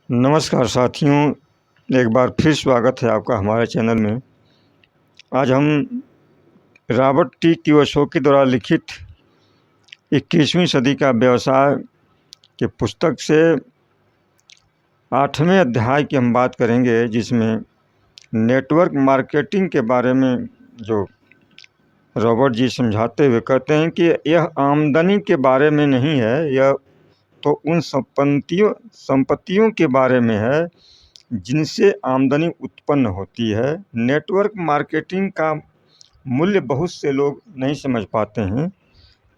नमस्कार साथियों, एक बार फिर स्वागत है आपका हमारे चैनल में। आज हम रॉबर्ट टी कियोसाकी द्वारा लिखित 21वीं सदी का व्यवसाय की पुस्तक से 8वें अध्याय की हम बात करेंगे, जिसमें नेटवर्क मार्केटिंग के बारे में जो रॉबर्ट जी समझाते हुए कहते हैं कि यह आमदनी के बारे में नहीं है, यह तो उन संपत्तियों के बारे में है जिनसे आमदनी उत्पन्न होती है। नेटवर्क मार्केटिंग का मूल्य बहुत से लोग नहीं समझ पाते हैं।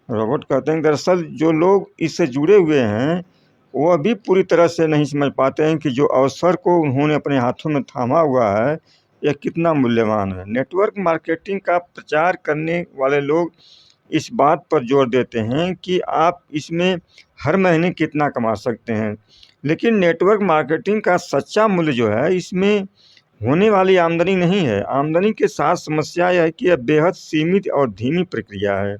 रॉबर्ट कहते हैं दरअसल जो लोग इससे जुड़े हुए हैं वह भी पूरी तरह से नहीं समझ पाते हैं कि जो अवसर को उन्होंने अपने हाथों में थामा हुआ है यह कितना मूल्यवान है। नेटवर्क मार्केटिंग का प्रचार करने वाले लोग इस बात पर जोर देते हैं कि आप इसमें हर महीने कितना कमा सकते हैं, लेकिन नेटवर्क मार्केटिंग का सच्चा मूल्य जो है इसमें होने वाली आमदनी नहीं है। आमदनी के साथ समस्या यह है कि यह बेहद सीमित और धीमी प्रक्रिया है।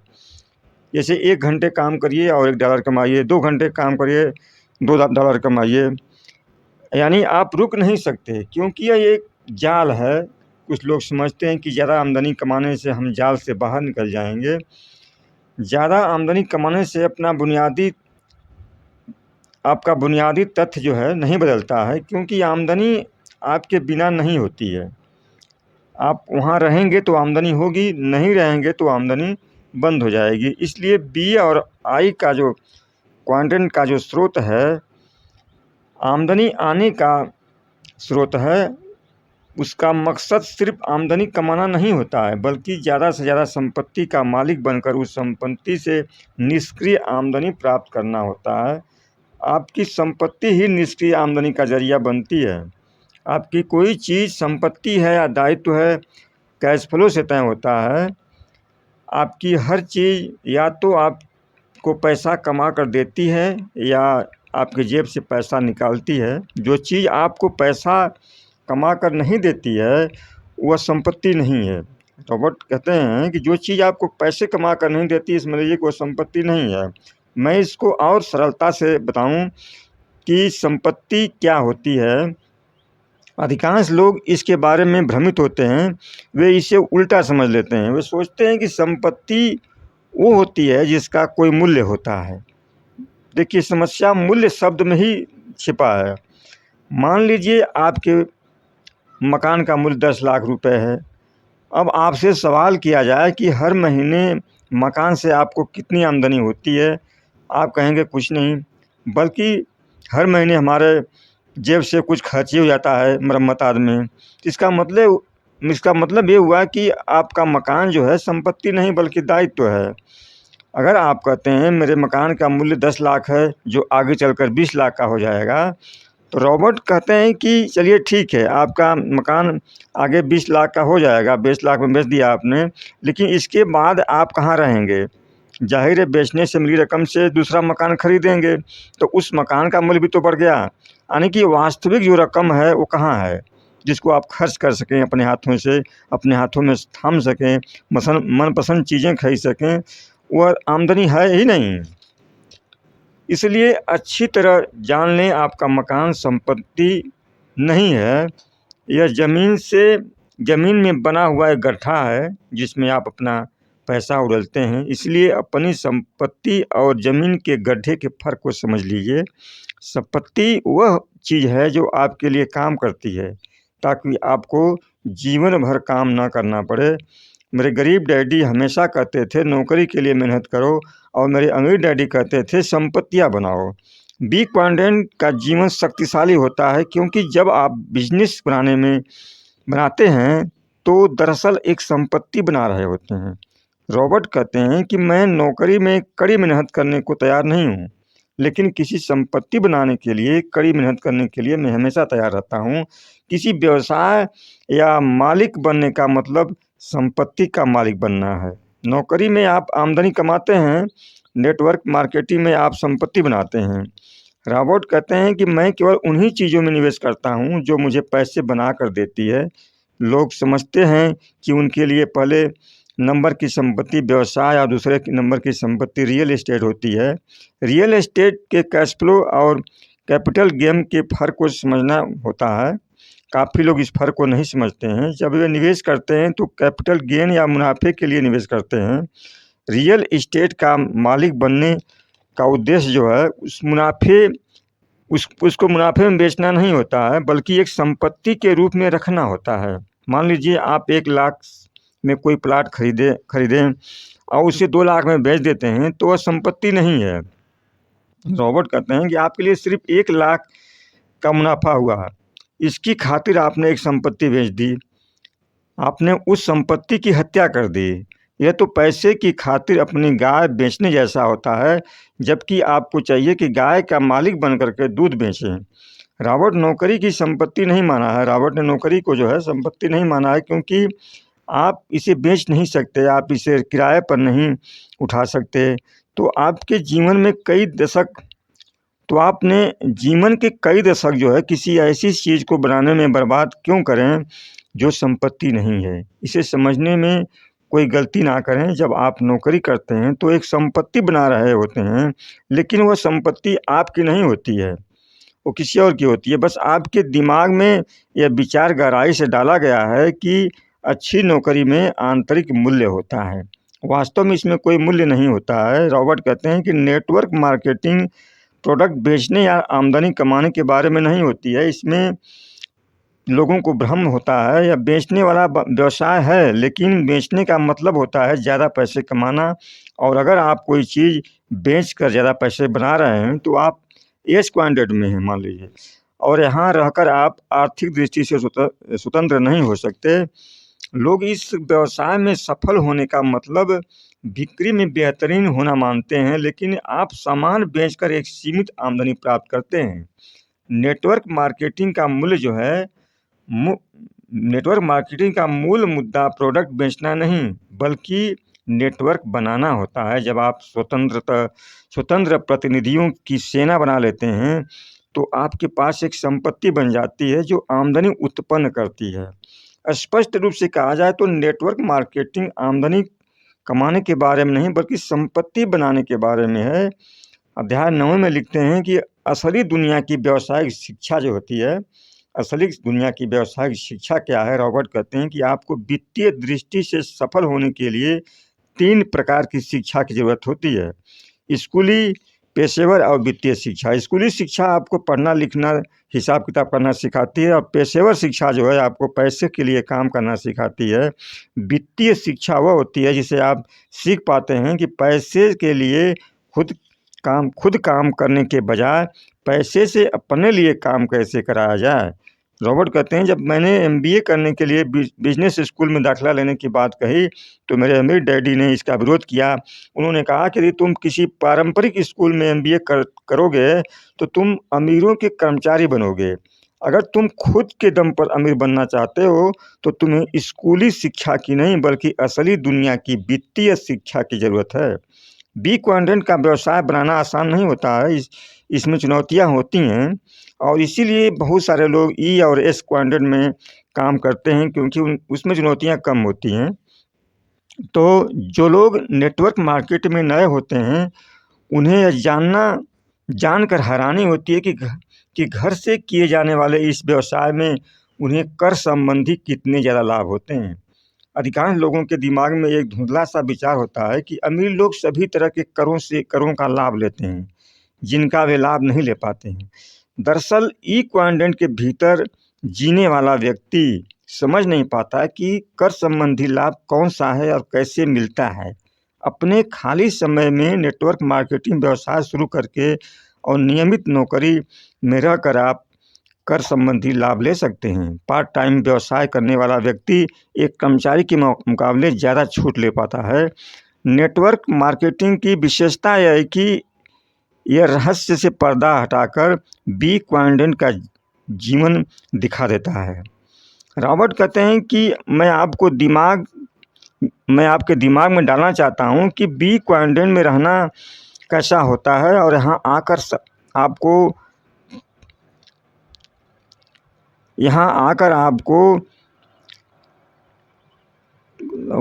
जैसे 1 घंटे काम करिए और $1 कमाइए, 2 घंटे काम करिए, $2 कमाइए, यानी आप रुक नहीं सकते, क्योंकि यह एक जाल है। कुछ लोग समझते हैं कि ज़्यादा आमदनी कमाने से हम जाल से बाहर निकल जाएंगे। ज़्यादा आमदनी कमाने से आपका बुनियादी तथ्य जो है नहीं बदलता है, क्योंकि आमदनी आपके बिना नहीं होती है। आप वहाँ रहेंगे तो आमदनी होगी, नहीं रहेंगे तो आमदनी बंद हो जाएगी। इसलिए बी और आई का जो क्वाड्रेंट का जो स्रोत है, आमदनी आने का स्रोत है, उसका मकसद सिर्फ आमदनी कमाना नहीं होता है, बल्कि ज़्यादा से ज़्यादा संपत्ति का मालिक बनकर उस संपत्ति से निष्क्रिय आमदनी प्राप्त करना होता है। आपकी संपत्ति ही निष्क्रिय आमदनी का जरिया बनती है। आपकी कोई चीज़ संपत्ति है या दायित्व है, कैश फ्लो से तय होता है। आपकी हर चीज़ या तो आपको पैसा कमा कर देती है या आपकी जेब से पैसा निकालती है। जो चीज़ आपको पैसा कमा कर नहीं देती है वह संपत्ति नहीं है। रॉबर्ट कहते हैं कि जो चीज़ आपको पैसे कमा कर नहीं देती, इस समझिए कि वो संपत्ति नहीं है। मैं इसको और सरलता से बताऊं कि संपत्ति क्या होती है। अधिकांश लोग इसके बारे में भ्रमित होते हैं, वे इसे उल्टा समझ लेते हैं। वे सोचते हैं कि संपत्ति वो होती है जिसका कोई मूल्य होता है। देखिए, समस्या मूल्य शब्द में ही छिपा है। मान लीजिए आपके मकान का मूल्य 10 लाख रुपए है। अब आपसे सवाल किया जाए कि हर महीने मकान से आपको कितनी आमदनी होती है, आप कहेंगे कुछ नहीं, बल्कि हर महीने हमारे जेब से कुछ खर्च ही हो जाता है मरम्मत आदि में। इसका मतलब ये हुआ कि आपका मकान जो है संपत्ति नहीं बल्कि दायित्व है। अगर आप कहते हैं मेरे मकान का मूल्य 10 लाख है जो आगे चलकर 20 लाख का हो जाएगा, तो रॉबर्ट कहते हैं कि चलिए ठीक है, आपका मकान आगे 20 लाख का हो जाएगा, 20 लाख में बेच दिया आपने, लेकिन इसके बाद आप कहाँ रहेंगे? जाहिर है बेचने से मिली रकम से दूसरा मकान खरीदेंगे, तो उस मकान का मूल्य भी तो बढ़ गया। यानी कि वास्तविक जो रकम है वो कहाँ है जिसको आप खर्च कर सकें, अपने हाथों में थाम सकें, मनपसंद चीज़ें खरीद सकें, वह आमदनी है ही नहीं। इसलिए अच्छी तरह जान लें, आपका मकान संपत्ति नहीं है, यह ज़मीन में बना हुआ एक गड्ढा है जिसमें आप अपना पैसा उड़ेलते हैं। इसलिए अपनी संपत्ति और ज़मीन के गड्ढे के फ़र्क को समझ लीजिए। संपत्ति वह चीज़ है जो आपके लिए काम करती है ताकि आपको जीवन भर काम ना करना पड़े। मेरे गरीब डैडी हमेशा कहते थे नौकरी के लिए मेहनत करो, और मेरे अमीर डैडी कहते थे संपत्तियां बनाओ। बी क्वाड्रेंट का जीवन शक्तिशाली होता है, क्योंकि जब आप बिजनेस बनाते हैं तो दरअसल एक संपत्ति बना रहे होते हैं। रॉबर्ट कहते हैं कि मैं नौकरी में कड़ी मेहनत करने को तैयार नहीं हूँ, लेकिन किसी संपत्ति बनाने के लिए कड़ी मेहनत करने के लिए मैं हमेशा तैयार रहता हूँ। किसी व्यवसाय या मालिक बनने का मतलब संपत्ति का मालिक बनना है। नौकरी में आप आमदनी कमाते हैं, नेटवर्क मार्केटिंग में आप संपत्ति बनाते हैं। रॉबर्ट कहते हैं कि मैं केवल उन्हीं चीज़ों में निवेश करता हूँ जो मुझे पैसे बना कर देती है। लोग समझते हैं कि उनके लिए पहले नंबर की संपत्ति व्यवसाय और दूसरे नंबर की संपत्ति रियल एस्टेट होती है। रियल एस्टेट के कैश फ्लो और कैपिटल गेन के फ़र्क को समझना होता है। काफ़ी लोग इस फ़र्क को नहीं समझते हैं। जब वे निवेश करते हैं तो कैपिटल गेन या मुनाफे के लिए निवेश करते हैं। रियल एस्टेट का मालिक बनने का उद्देश्य जो है उसको मुनाफे में बेचना नहीं होता है, बल्कि एक संपत्ति के रूप में रखना होता है। मान लीजिए आप 1 लाख में कोई प्लाट खरीदें और उसे 2 लाख में बेच देते हैं तो वह संपत्ति नहीं है। रॉबर्ट कहते हैं कि आपके लिए सिर्फ 1 लाख का मुनाफा हुआ, इसकी खातिर आपने एक संपत्ति बेच दी, आपने उस संपत्ति की हत्या कर दी। यह तो पैसे की खातिर अपनी गाय बेचने जैसा होता है, जबकि आपको चाहिए कि गाय का मालिक बन करके दूध बेचें। रॉबर्ट नौकरी की संपत्ति नहीं माना है। रॉबर्ट ने नौकरी को जो है संपत्ति नहीं माना है, क्योंकि आप इसे बेच नहीं सकते, आप इसे किराए पर नहीं उठा सकते। तो आपके जीवन में आपने जीवन के कई दशक जो है किसी ऐसी चीज़ को बनाने में बर्बाद क्यों करें जो संपत्ति नहीं है। इसे समझने में कोई गलती ना करें। जब आप नौकरी करते हैं तो एक संपत्ति बना रहे होते हैं, लेकिन वह संपत्ति आपकी नहीं होती है, वो किसी और की होती है। बस आपके दिमाग में यह विचार गहराई से डाला गया है कि अच्छी नौकरी में आंतरिक मूल्य होता है। वास्तव में इसमें कोई मूल्य नहीं होता है। रॉबर्ट कहते हैं कि नेटवर्क मार्केटिंग प्रोडक्ट बेचने या आमदनी कमाने के बारे में नहीं होती है। इसमें लोगों को भ्रम होता है। यह बेचने वाला व्यवसाय है, लेकिन बेचने का मतलब होता है ज़्यादा पैसे कमाना। और अगर आप कोई चीज़ बेच कर ज़्यादा पैसे बना रहे हैं तो आप एज क्वांटेड में हैं मान लीजिए, और यहाँ रहकर आप आर्थिक दृष्टि से स्वतंत्र नहीं हो सकते। लोग इस व्यवसाय में सफल होने का मतलब बिक्री में बेहतरीन होना मानते हैं, लेकिन आप सामान बेचकर एक सीमित आमदनी प्राप्त करते हैं। नेटवर्क मार्केटिंग का मूल्य जो है नेटवर्क मार्केटिंग का मूल मुद्दा प्रोडक्ट बेचना नहीं, बल्कि नेटवर्क बनाना होता है। जब आप स्वतंत्र प्रतिनिधियों की सेना बना लेते हैं तो आपके पास एक संपत्ति बन जाती है जो आमदनी उत्पन्न करती है। स्पष्ट रूप से कहा जाए तो नेटवर्क मार्केटिंग आमदनी कमाने के बारे में नहीं, बल्कि संपत्ति बनाने के बारे में है। अध्याय 9 में लिखते हैं कि असली दुनिया की व्यावसायिक शिक्षा जो होती है, असली दुनिया की व्यावसायिक शिक्षा क्या है। रॉबर्ट कहते हैं कि आपको वित्तीय दृष्टि से सफल होने के लिए 3 प्रकार की शिक्षा की ज़रूरत होती है: स्कूली, पेशेवर और वित्तीय शिक्षा। स्कूली शिक्षा आपको पढ़ना लिखना हिसाब किताब करना सिखाती है, और पेशेवर शिक्षा जो है आपको पैसे के लिए काम करना सिखाती है। वित्तीय शिक्षा वह होती है जिसे आप सीख पाते हैं कि पैसे के लिए खुद काम करने के बजाय पैसे से अपने लिए काम कैसे कराया जाए। रॉबर्ट कहते हैं जब मैंने MBA करने के लिए बिजनेस स्कूल में दाखिला लेने की बात कही तो मेरे अमीर डैडी ने इसका विरोध किया। उन्होंने कहा कि यदि तुम किसी पारंपरिक स्कूल में MBA करोगे तो तुम अमीरों के कर्मचारी बनोगे। अगर तुम खुद के दम पर अमीर बनना चाहते हो तो तुम्हें स्कूली शिक्षा की नहीं, बल्कि असली दुनिया की वित्तीय शिक्षा की ज़रूरत है। बी क्वाड्रेंट का व्यवसाय बनाना आसान नहीं होता है, इसमें चुनौतियां होती हैं, और इसीलिए बहुत सारे लोग E और S क्वाड्रेंट में काम करते हैं, क्योंकि उसमें चुनौतियां कम होती हैं। तो जो लोग नेटवर्क मार्केट में नए होते हैं उन्हें यह जानकर हैरानी होती है कि घर से किए जाने वाले इस व्यवसाय में उन्हें कर संबंधी कितने ज़्यादा लाभ होते हैं। अधिकांश लोगों के दिमाग में एक धुंधला सा विचार होता है कि अमीर लोग सभी तरह के करों का लाभ लेते हैं जिनका वे लाभ नहीं ले पाते हैं। दरअसल ई क्वाड्रेंट के भीतर जीने वाला व्यक्ति समझ नहीं पाता कि कर संबंधी लाभ कौन सा है और कैसे मिलता है। अपने खाली समय में नेटवर्क मार्केटिंग व्यवसाय शुरू करके और नियमित नौकरी में रहकर आप कर संबंधी लाभ ले सकते हैं। पार्ट टाइम व्यवसाय करने वाला व्यक्ति एक कर्मचारी के मुकाबले ज़्यादा छूट ले पाता है। नेटवर्क मार्केटिंग की विशेषता यह है कि यह रहस्य से पर्दा हटाकर बी क्वाड्रेंट का जीवन दिखा देता है। रॉबर्ट कहते हैं कि मैं आपके दिमाग में डालना चाहता हूं कि बी क्वाड्रेंट में रहना कैसा होता है, और यहाँ आकर आपको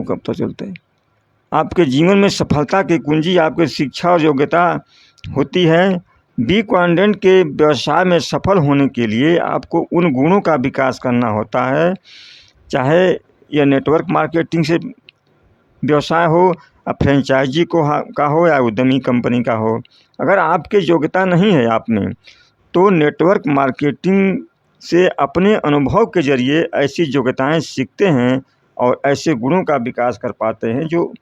कब तक चलते हैं। आपके जीवन में सफलता की कुंजी आपकी शिक्षा और योग्यता होती है। बी क्वाड्रेंट के व्यवसाय में सफल होने के लिए आपको उन गुणों का विकास करना होता है, चाहे यह नेटवर्क मार्केटिंग से व्यवसाय हो, फ्रेंचाइजी का हो या उद्यमी कंपनी का हो। अगर आपकी योग्यता नहीं है आप में, तो नेटवर्क मार्केटिंग से अपने अनुभव के जरिए ऐसी योग्यताएं सीखते हैं और ऐसे गुणों का विकास कर पाते हैं जो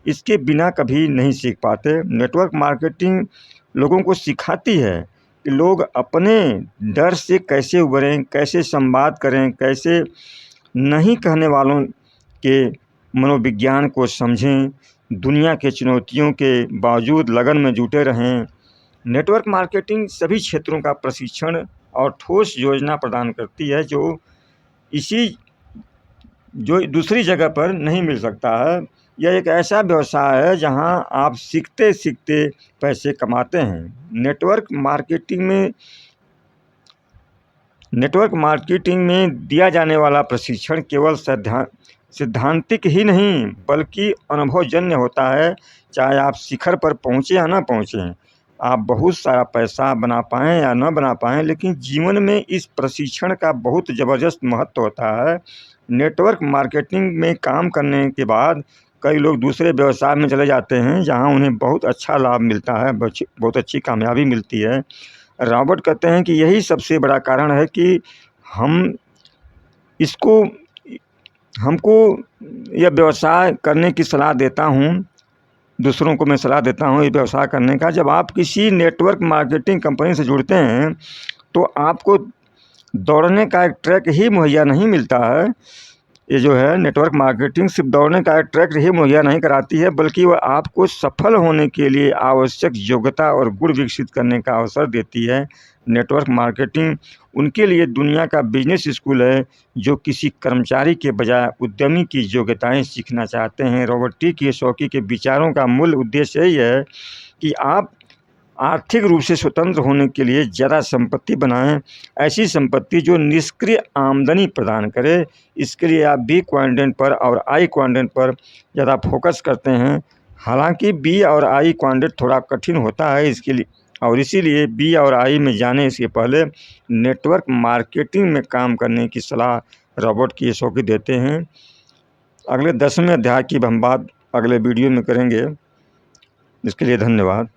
इसके बिना कभी नहीं सीख पाते। नेटवर्क मार्केटिंग लोगों को सिखाती है कि लोग अपने डर से कैसे उभरें, कैसे संवाद करें, कैसे नहीं कहने वालों के मनोविज्ञान को समझें, दुनिया के चुनौतियों के बावजूद लगन में जुटे रहें। नेटवर्क मार्केटिंग सभी क्षेत्रों का प्रशिक्षण और ठोस योजना प्रदान करती है जो दूसरी जगह पर नहीं मिल सकता है। यह एक ऐसा व्यवसाय है जहां आप सीखते सीखते पैसे कमाते हैं। नेटवर्क मार्केटिंग में दिया जाने वाला प्रशिक्षण केवल सिद्धांतिक ही नहीं बल्कि अनुभवजन्य होता है। चाहे आप शिखर पर पहुँचे या ना पहुँचें, आप बहुत सारा पैसा बना पाएँ या ना बना पाएँ, लेकिन जीवन में इस प्रशिक्षण का बहुत ज़बरदस्त महत्व होता है। नेटवर्क मार्केटिंग में काम करने के बाद कई लोग दूसरे व्यवसाय में चले जाते हैं जहां उन्हें बहुत अच्छा लाभ मिलता है, बहुत अच्छी कामयाबी मिलती है। रॉबर्ट कहते हैं कि यही सबसे बड़ा कारण है कि हमको यह व्यवसाय करने की सलाह देता हूं, दूसरों को मैं सलाह देता हूं ये व्यवसाय करने का। जब आप किसी नेटवर्क मार्केटिंग कंपनी से जुड़ते हैं तो आपको दौड़ने का एक ट्रैक ही मुहैया नहीं मिलता है। ये जो है नेटवर्क मार्केटिंग सिर्फ दौड़ने का एक ट्रैक ही मुहैया नहीं कराती है, बल्कि वह आपको सफल होने के लिए आवश्यक योग्यता और गुण विकसित करने का अवसर देती है। नेटवर्क मार्केटिंग उनके लिए दुनिया का बिजनेस स्कूल है जो किसी कर्मचारी के बजाय उद्यमी की योग्यताएं सीखना चाहते हैं। रॉबर्ट टी कियोसाकी के विचारों का मूल उद्देश्य यही है कि आप आर्थिक रूप से स्वतंत्र होने के लिए ज़्यादा संपत्ति बनाएं, ऐसी संपत्ति जो निष्क्रिय आमदनी प्रदान करे। इसके लिए आप बी क्वाड्रेंट पर और आई क्वाड्रेंट पर ज़्यादा फोकस करते हैं। हालांकि बी और आई क्वाड्रेंट थोड़ा कठिन होता है इसके लिए, और इसीलिए बी और आई में जाने से पहले नेटवर्क मार्केटिंग में काम करने की सलाह रॉबर्ट कियोसाकी देते हैं। अगले 10वें अध्याय की हम बात अगले वीडियो में करेंगे। इसके लिए धन्यवाद।